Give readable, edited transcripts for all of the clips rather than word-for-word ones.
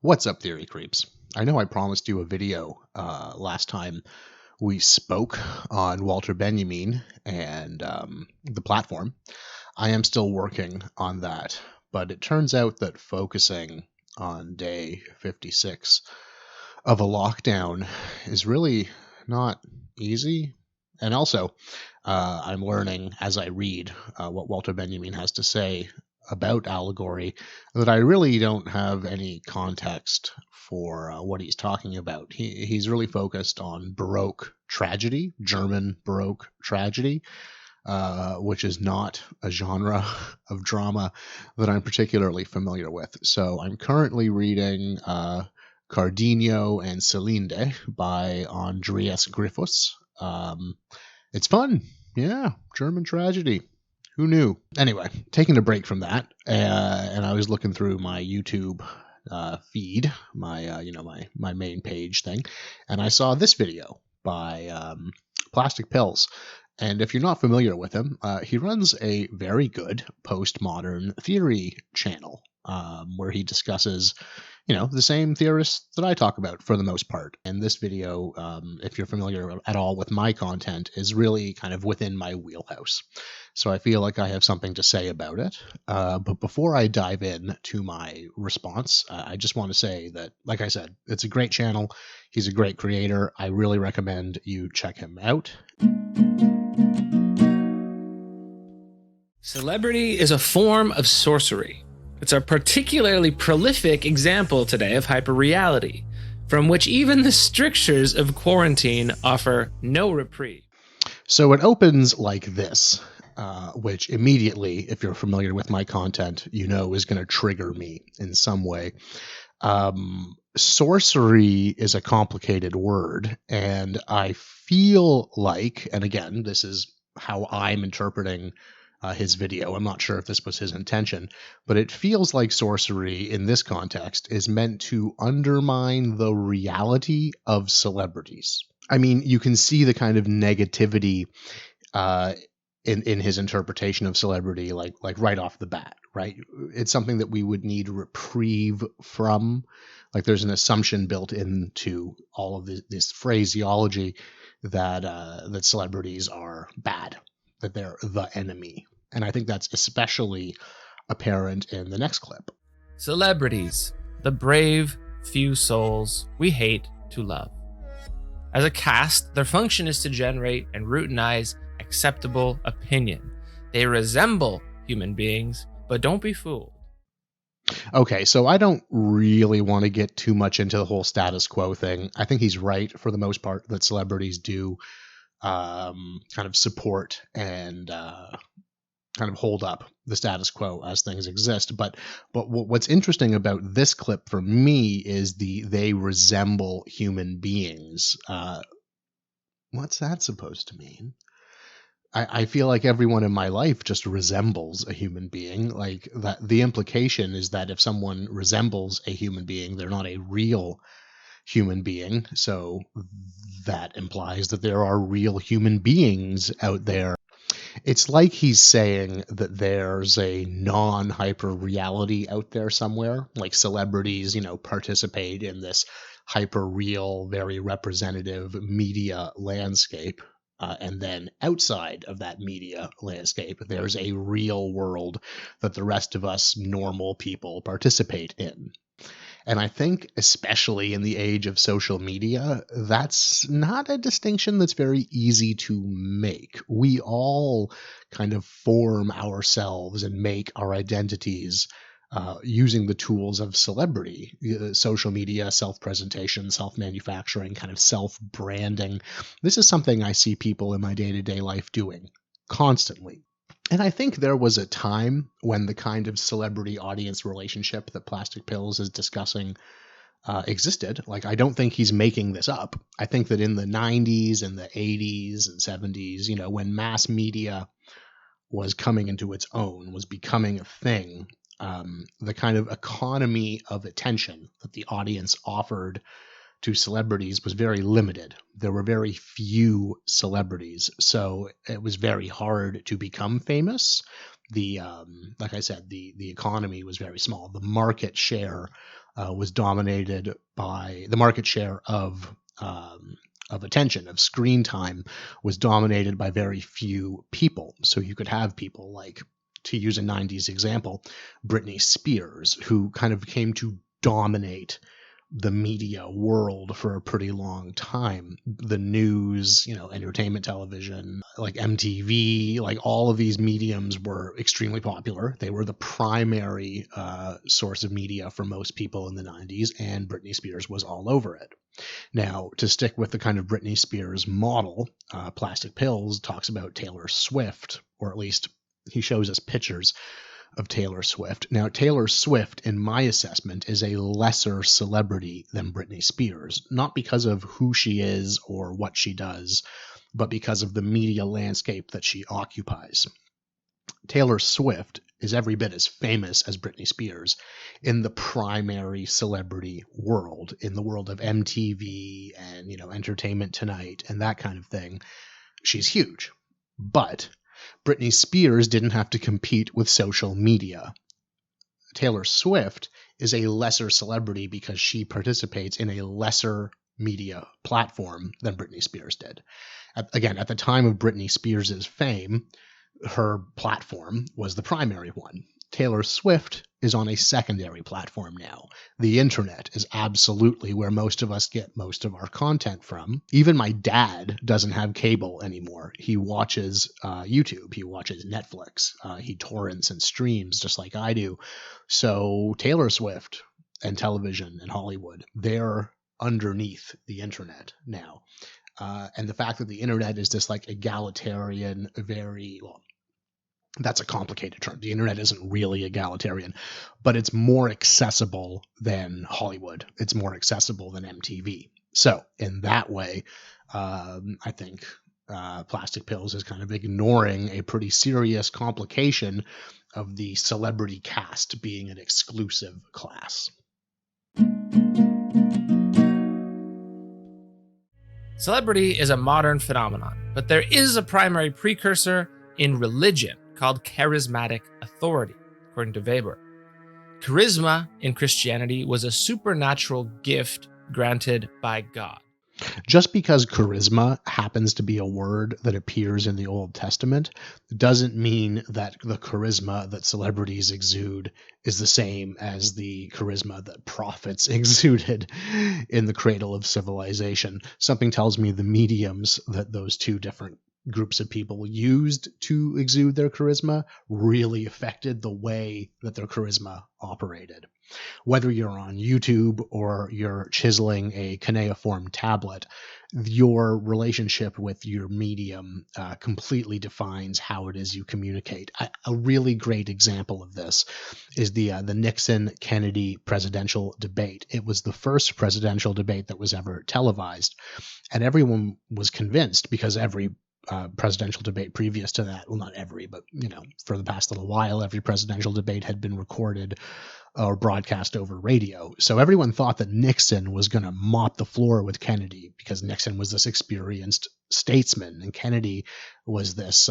What's up, theory creeps? I know I promised you a video last time we spoke on Walter Benjamin and the platform. I am still working on that, but it turns out that focusing on day 56 of a lockdown is really not easy. And also, I'm learning as I read what Walter Benjamin has to say about allegory that I really don't have any context for what he's talking about. He's really focused on Baroque tragedy, German Baroque tragedy, which is not a genre of drama that I'm particularly familiar with. So I'm currently reading Cardenio and Celinde by Andreas Griffus. It's fun. Yeah, German tragedy. Who knew? Anyway, taking a break from that, and I was looking through my YouTube feed, my my main page thing, and I saw this video by Plastic Pills. And if you're not familiar with him, he runs a very good postmodern theory channel where he discusses, the same theorists that I talk about for the most part. And this video, if you're familiar at all with my content, is really kind of within my wheelhouse. So I feel like I have something to say about it. But before I dive in to my response, I just want to say that, like I said, it's a great channel. He's a great creator. I really recommend you check him out. Celebrity is a form of sorcery. It's a particularly prolific example today of hyperreality, from which even the strictures of quarantine offer no reprieve. So it opens like this, which immediately, if you're familiar with my content, is going to trigger me in some way. Sorcery is a complicated word, and I feel like, and again, this is how I'm interpreting his video. I'm not sure if this was his intention, but it feels like sorcery in this context is meant to undermine the reality of celebrities. I mean, you can see the kind of negativity in his interpretation of celebrity, like right off the bat, right? It's something that we would need reprieve from. Like there's an assumption built into all of this phraseology that celebrities are bad, that they're the enemy. And I think that's especially apparent in the next clip. Celebrities, the brave few souls we hate to love. As a caste, their function is to generate and routinize acceptable opinion. They resemble human beings, but don't be fooled. Okay, so I don't really want to get too much into the whole status quo thing. I think he's right for the most part that celebrities do kind of support and kind of hold up the status quo as things exist. But what's interesting about this clip for me is they resemble human beings. What's that supposed to mean? I feel like everyone in my life just resembles a human being. Like that, the implication is that if someone resembles a human being, they're not a real human being. So that implies that there are real human beings out there. It's like he's saying that there's a non-hyper reality out there somewhere, like celebrities, participate in this hyper real, very representative media landscape. And then outside of that media landscape, there's a real world that the rest of us normal people participate in. And I think, especially in the age of social media, that's not a distinction that's very easy to make. We all kind of form ourselves and make our identities using the tools of celebrity, social media, self-presentation, self-manufacturing, kind of self-branding. This is something I see people in my day-to-day life doing constantly. And I think there was a time when the kind of celebrity-audience relationship that Plastic Pills is discussing existed. Like, I don't think he's making this up. I think that in the 90s and the 80s and 70s, when mass media was coming into its own, was becoming a thing, the kind of economy of attention that the audience offered to celebrities was very limited. There were very few celebrities, so it was very hard to become famous. like I said, the economy was very small. The market share was dominated by the market share of attention, of screen time, was dominated by very few people. So you could have people like, to use a 90s example, Britney Spears, who kind of came to dominate the media world for a pretty long time. The news, entertainment television, like MTV, like all of these mediums were extremely popular. They were the primary source of media for most people in the 90s, and Britney Spears was all over it. Now, to stick with the kind of Britney Spears model, Plastic Pills talks about Taylor Swift, or at least he shows us pictures of Taylor Swift. Now, Taylor Swift, in my assessment, is a lesser celebrity than Britney Spears, not because of who she is or what she does, but because of the media landscape that she occupies. Taylor Swift is every bit as famous as Britney Spears in the primary celebrity world, in the world of MTV and, Entertainment Tonight and that kind of thing. She's huge. But Britney Spears didn't have to compete with social media. Taylor Swift is a lesser celebrity because she participates in a lesser media platform than Britney Spears did. Again, at the time of Britney Spears' fame, her platform was the primary one. Taylor Swift is on a secondary platform now. The internet is absolutely where most of us get most of our content from. Even my dad doesn't have cable anymore. He watches YouTube. He watches Netflix. He torrents and streams just like I do. So Taylor Swift and television and Hollywood, they're underneath the internet now. And the fact that the internet is this like egalitarian, that's a complicated term. The internet isn't really egalitarian, but it's more accessible than Hollywood. It's more accessible than MTV. So in that way, I think Plastic Pills is kind of ignoring a pretty serious complication of the celebrity cast being an exclusive class. Celebrity is a modern phenomenon, but there is a primary precursor in religion called charismatic authority, according to Weber. Charisma in Christianity was a supernatural gift granted by God. Just because charisma happens to be a word that appears in the Old Testament doesn't mean that the charisma that celebrities exude is the same as the charisma that prophets exuded in the cradle of civilization. Something tells me the mediums that those two different groups of people used to exude their charisma really affected the way that their charisma operated. Whether you're on YouTube or you're chiseling a cuneiform tablet, your relationship with your medium completely defines how it is you communicate. A really great example of this is the Nixon-Kennedy presidential debate. It was the first presidential debate that was ever televised, and everyone was convinced, because every presidential debate previous to that, well, not every, but for the past little while, every presidential debate had been recorded or broadcast over radio. So everyone thought that Nixon was going to mop the floor with Kennedy, because Nixon was this experienced statesman and Kennedy was this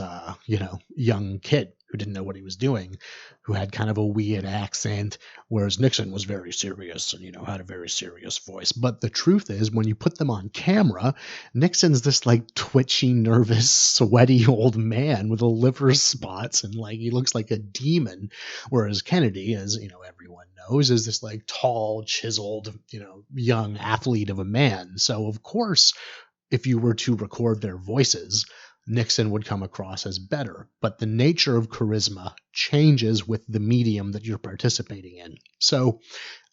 young kid who didn't know what he was doing, who had kind of a weird accent, whereas Nixon was very serious and had a very serious voice. But the truth is, when you put them on camera, Nixon's this like twitchy, nervous, sweaty old man with liver spots, and like he looks like a demon, whereas Kennedy, as everyone knows, is this like tall, chiseled, young athlete of a man. So of course, if you were to record their voices, Nixon would come across as better. But the nature of charisma changes with the medium that you're participating in. So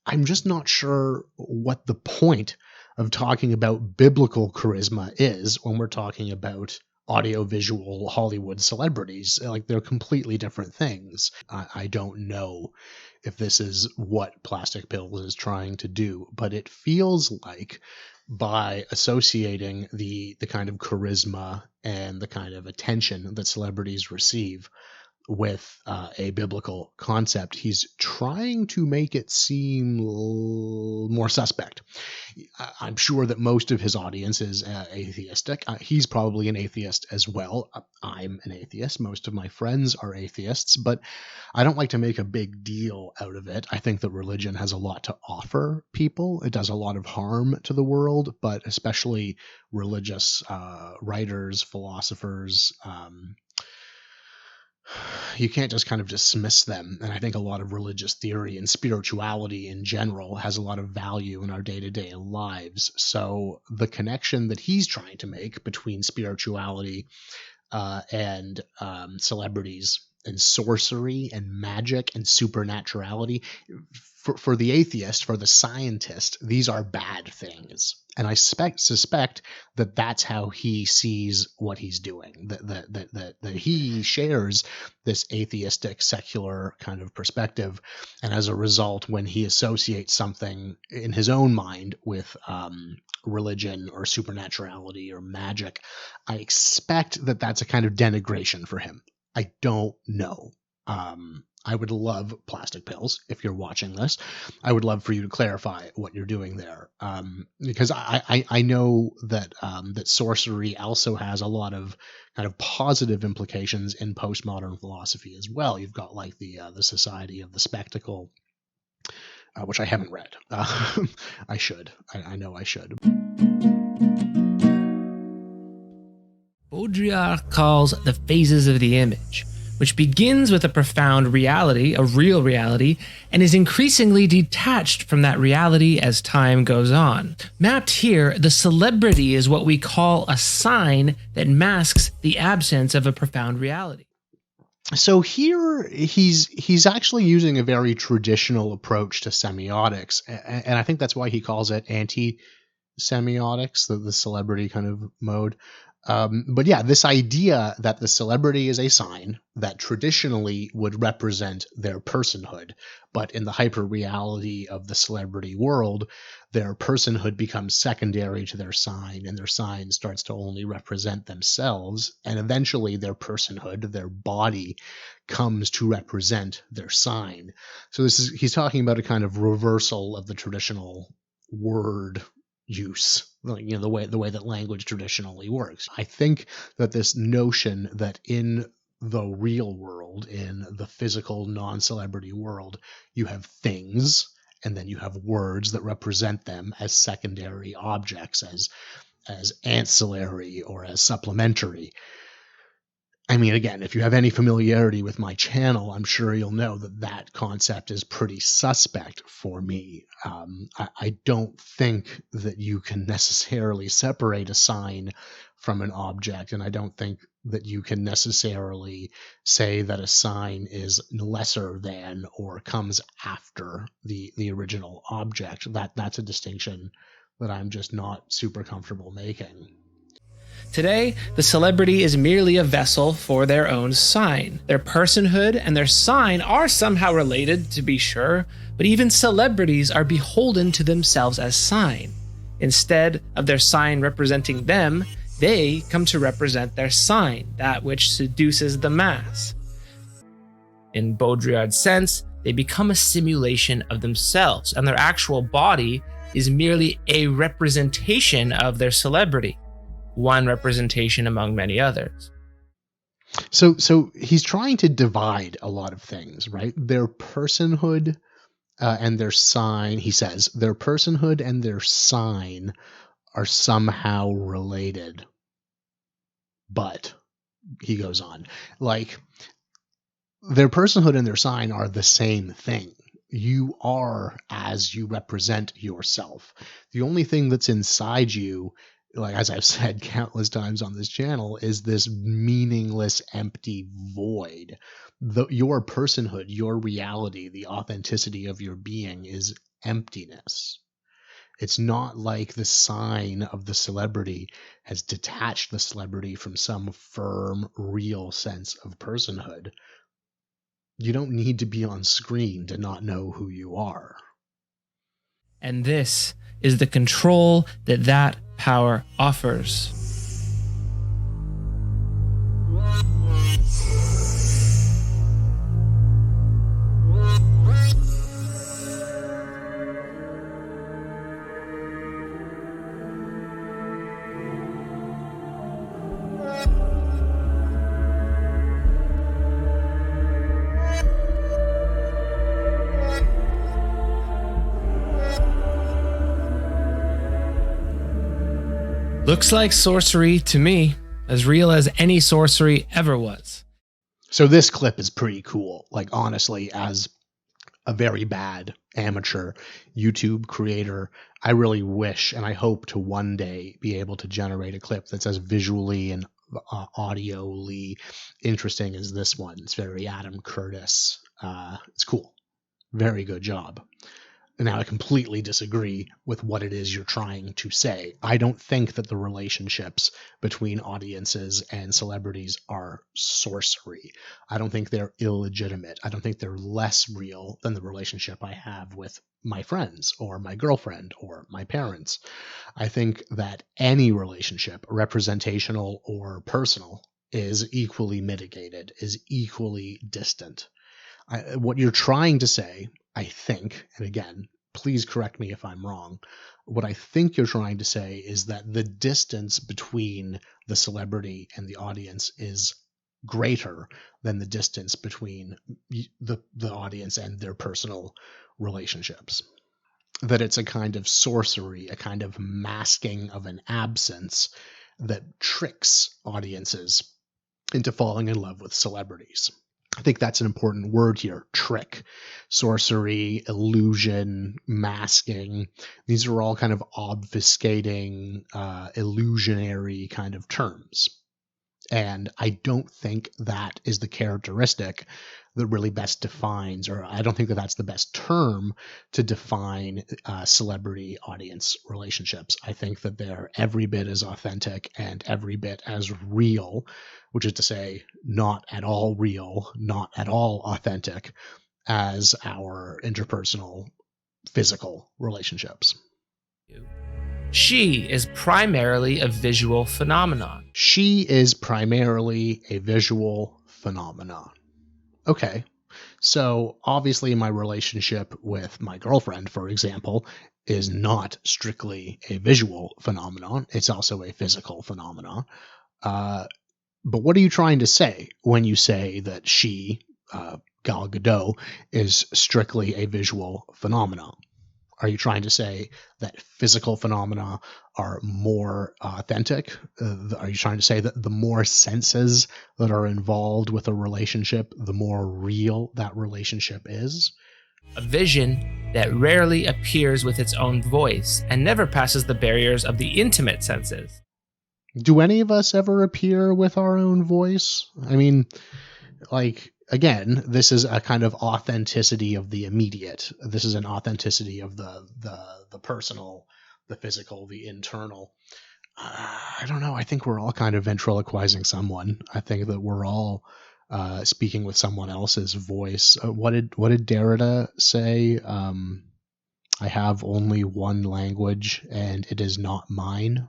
I'm just not sure what the point of talking about biblical charisma is when we're talking about audiovisual Hollywood celebrities. Like, they're completely different things. I don't know if this is what Plastic Pills is trying to do, but it feels like by associating the kind of charisma and the kind of attention that celebrities receive with a biblical concept, he's trying to make it seem more suspect. I'm sure that most of his audience is atheistic. He's probably an atheist as well. I'm an atheist. Most of my friends are atheists, but I don't like to make a big deal out of it. I think that religion has a lot to offer people. It does a lot of harm to the world, but especially religious writers, philosophers, you can't just kind of dismiss them. And I think a lot of religious theory and spirituality in general has a lot of value in our day-to-day lives. So the connection that he's trying to make between spirituality and celebrities and sorcery and magic and supernaturality, for the atheist, for the scientist, these are bad things. And I suspect that that's how he sees what he's doing, that he shares this atheistic, secular kind of perspective. And as a result, when he associates something in his own mind with religion or supernaturality or magic, I expect that that's a kind of denigration for him. I don't know. I would love, plastic pills, if you're watching this, I would love for you to clarify what you're doing there, because I know that that sorcery also has a lot of kind of positive implications in postmodern philosophy as well. You've got like the Society of the Spectacle, which I haven't read. I should. I know I should. Baudrillard calls the phases of the image, which begins with a profound reality, a real reality, and is increasingly detached from that reality as time goes on. Mapped here, the celebrity is what we call a sign that masks the absence of a profound reality. So here he's actually using a very traditional approach to semiotics, and I think that's why he calls it anti-semiotics, the celebrity kind of mode. But yeah, this idea that the celebrity is a sign that traditionally would represent their personhood, but in the hyper reality of the celebrity world, their personhood becomes secondary to their sign, and their sign starts to only represent themselves, and eventually their personhood, their body, comes to represent their sign. So he's talking about a kind of reversal of the traditional word use, the way that language traditionally works. I think that this notion that in the real world, in the physical non-celebrity world, you have things and then you have words that represent them as secondary objects, as ancillary or as supplementary. I mean, again, if you have any familiarity with my channel, I'm sure you'll know that concept is pretty suspect for me. I don't think that you can necessarily separate a sign from an object, and I don't think that you can necessarily say that a sign is lesser than or comes after the original object. That's a distinction that I'm just not super comfortable making. Today, the celebrity is merely a vessel for their own sign. Their personhood and their sign are somehow related, to be sure, but even celebrities are beholden to themselves as sign. Instead of their sign representing them, they come to represent their sign, that which seduces the mass. In Baudrillard's sense, they become a simulation of themselves, and their actual body is merely a representation of their celebrity. One representation among many others. So he's trying to divide a lot of things, right? Their personhood and their sign, he says, their personhood and their sign are somehow related. But, he goes on, like, their personhood and their sign are the same thing. You are as you represent yourself. The only thing that's inside you, like as I've said countless times on this channel, is this meaningless, empty void. Your personhood, your reality, the authenticity of your being is emptiness. It's not like the sign of the celebrity has detached the celebrity from some firm, real sense of personhood. You don't need to be on screen to not know who you are. And this is the control that power offers. Looks like sorcery to me, as real as any sorcery ever was. So this clip is pretty cool. Like, honestly, as a very bad amateur YouTube creator, I really wish and I hope to one day be able to generate a clip that's as visually and audioly interesting as this one. It's very Adam Curtis. It's cool. Very good job. Now, I completely disagree with what it is you're trying to say. I don't think that the relationships between audiences and celebrities are sorcery. I don't think they're illegitimate. I don't think they're less real than the relationship I have with my friends or my girlfriend or my parents. I think that any relationship, representational or personal, is equally mitigated, is equally distant. What you're trying to say, I think, and again, please correct me if I'm wrong, what I think you're trying to say is that the distance between the celebrity and the audience is greater than the distance between the audience and their personal relationships. That it's a kind of sorcery, a kind of masking of an absence that tricks audiences into falling in love with celebrities. I think that's an important word here. Trick, sorcery, illusion, masking. These are all kind of obfuscating, illusionary kind of terms. And I don't think that is the characteristic that really best defines, or I don't think that that's the best term to define celebrity audience relationships. I think that they're every bit as authentic and every bit as real, which is to say, not at all real, not at all authentic, as our interpersonal physical relationships. She is primarily a visual phenomenon. She is primarily a visual phenomenon. Okay, so obviously my relationship with my girlfriend, for example, is not strictly a visual phenomenon. It's also a physical phenomenon. But what are you trying to say when you say that she, Gal Gadot, is strictly a visual phenomenon? Are you trying to say that physical phenomena are more authentic? Are you trying to say that the more senses that are involved with a relationship, the more real that relationship is? A vision that rarely appears with its own voice and never passes the barriers of the intimate senses. Do any of us ever appear with our own voice? I mean, like, again, this is a kind of authenticity of the immediate. This is an authenticity of the personal, the physical, the internal. I don't know. I think we're all kind of ventriloquizing someone. I think that we're all speaking with someone else's voice. What did Derrida say? I have only one language, and it is not mine.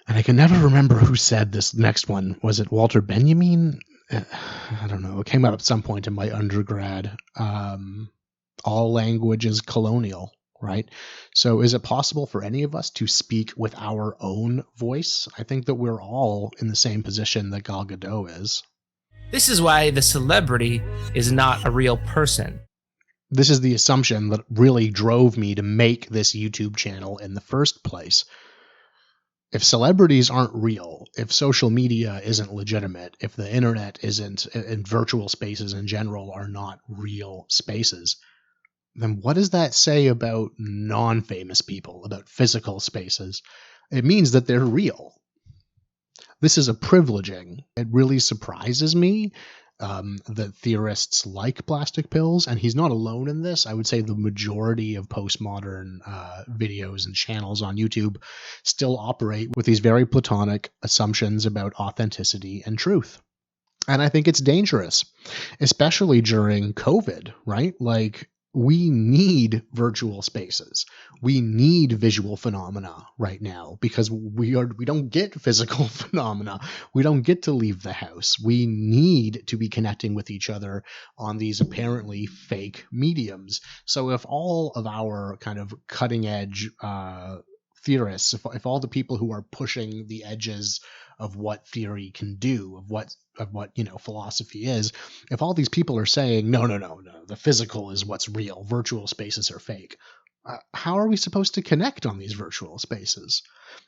And I can never remember who said this next one. Was it Walter Benjamin? I don't know. It came out at some point in my undergrad. All language is colonial, right? So is it possible for any of us to speak with our own voice? I think that we're all in the same position that Gal Gadot is. This is why the celebrity is not a real person. This is the assumption that really drove me to make this YouTube channel in the first place. If celebrities aren't real, if social media isn't legitimate, if the internet isn't, and virtual spaces in general are not real spaces, then what does that say about non-famous people, about physical spaces? It means that they're real. This is a privileging. It really surprises me that theorists like plastic pills, and he's not alone in this. I would say the majority of postmodern videos and channels on YouTube still operate with these very platonic assumptions about authenticity and truth. And I think it's dangerous, especially during COVID, right? Like, we need virtual spaces. We need visual phenomena right now because we don't get physical phenomena. We don't get to leave the house. We need to be connecting with each other on these apparently fake mediums. So if all of our kind of cutting edge theorists, if all the people who are pushing the edges of what theory can do, of what philosophy is, if all these people are saying no, the physical is what's real, virtual spaces are fake, how are we supposed to connect on these virtual spaces?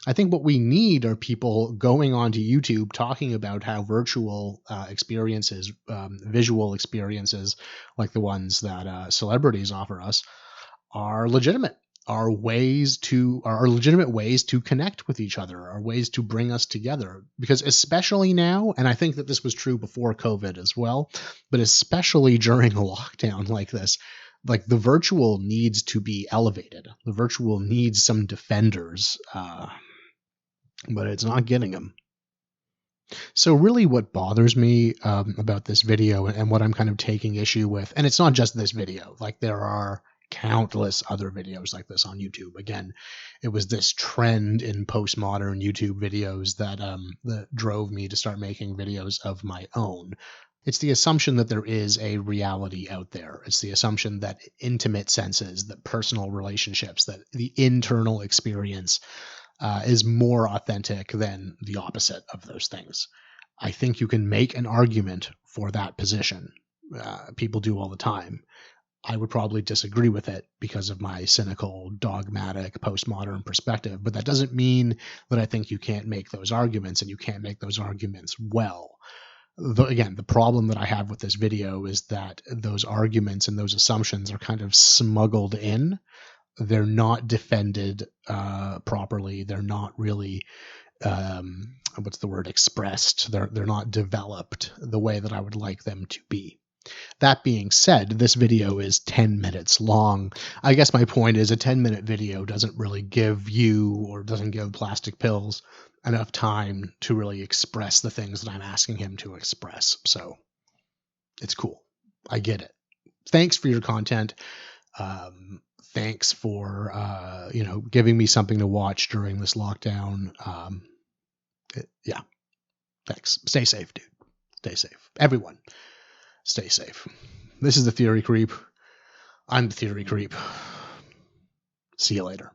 I think what we need are people going onto YouTube talking about how virtual experiences, visual experiences like the ones that celebrities offer us, are legitimate. Are legitimate ways to connect with each other, are ways to bring us together. Because especially now, and I think that this was true before COVID as well, but especially during a lockdown like this, like the virtual needs to be elevated. The virtual needs some defenders, but it's not getting them. So really what bothers me about this video and what I'm kind of taking issue with, and it's not just this video, like there are countless other videos like this on YouTube. Again, it was this trend in postmodern YouTube videos that drove me to start making videos of my own. It's the assumption that there is a reality out there. It's the assumption that intimate senses, that personal relationships, that the internal experience is more authentic than the opposite of those things. I think you can make an argument for that position. People do all the time. I would probably disagree with it because of my cynical, dogmatic, postmodern perspective, but that doesn't mean that I think you can't make those arguments, and you can't make those arguments well. Again, the problem that I have with this video is that those arguments and those assumptions are kind of smuggled in. They're not defended properly. They're not really, expressed. They're not developed the way that I would like them to be. That being said, this video is 10 minutes long. I guess my point is a 10-minute video doesn't really give you, or doesn't give Plastic Pills, enough time to really express the things that I'm asking him to express. So it's cool. I get it. Thanks for your content. Thanks for, giving me something to watch during this lockdown. Yeah. Thanks. Stay safe, dude. Stay safe. Everyone. Stay safe. This is the Theory Creep. I'm the Theory Creep. See you later.